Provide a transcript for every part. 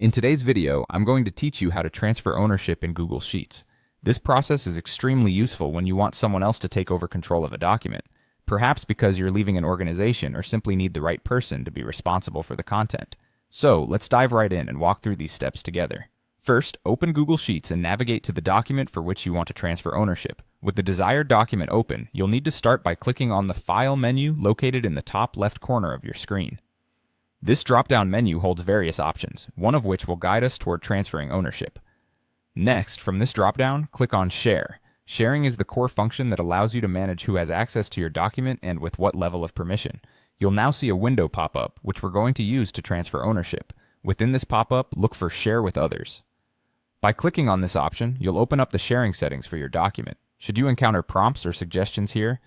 In today's video, I'm going to teach you how to transfer ownership in Google Sheets. This process is extremely useful when you want someone else to take over control of a document, perhaps because you're leaving an organization or simply need the right person to be responsible for the content. So, let's dive right in and walk through these steps together. First, open Google Sheets and navigate to the document for which you want to transfer ownership. With the desired document open, you'll need to start by clicking on the File menu located in the top left corner of your screen. This drop-down menu holds various options, one of which will guide us toward transferring ownership. Next, from this drop-down, click on Share. Sharing is the core function that allows you to manage who has access to your document and with what level of permission. You'll now see a window pop up, which we're going to use to transfer ownership. Within this pop-up, look for Share with Others. By clicking on this option, you'll open up the sharing settings for your document. Should you encounter prompts or suggestions here,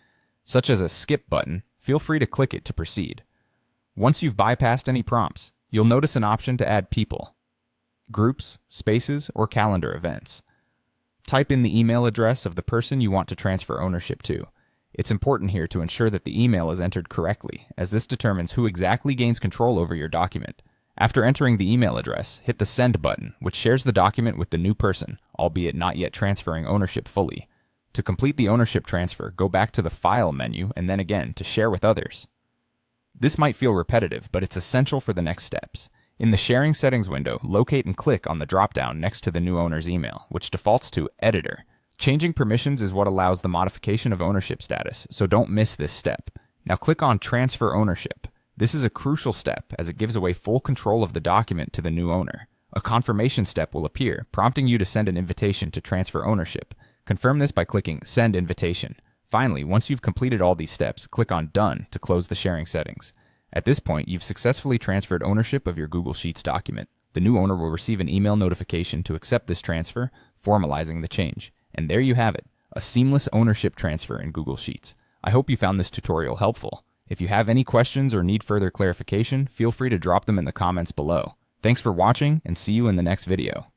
such as a skip button, feel free to click it to proceed. Once you've bypassed any prompts, you'll notice an option to add people, groups, spaces, or calendar events. Type in the email address of the person you want to transfer ownership to. It's important here to ensure that the email is entered correctly, as this determines who exactly gains control over your document. After entering the email address, hit the Send button, which shares the document with the new person, albeit not yet transferring ownership fully. To complete the ownership transfer, go back to the File menu and then again to Share with Others. This might feel repetitive, but it's essential for the next steps. In the Sharing Settings window, locate and click on the drop-down next to the new owner's email, which defaults to Editor. Changing permissions is what allows the modification of ownership status, so don't miss this step. Now click on Transfer Ownership. This is a crucial step as it gives away full control of the document to the new owner. A confirmation step will appear, prompting you to send an invitation to transfer ownership. Confirm this by clicking Send Invitation. Finally, once you've completed all these steps, click on Done to close the sharing settings. At this point, you've successfully transferred ownership of your Google Sheets document. The new owner will receive an email notification to accept this transfer, formalizing the change. And there you have it, a seamless ownership transfer in Google Sheets. I hope you found this tutorial helpful. If you have any questions or need further clarification, feel free to drop them in the comments below. Thanks for watching, and see you in the next video.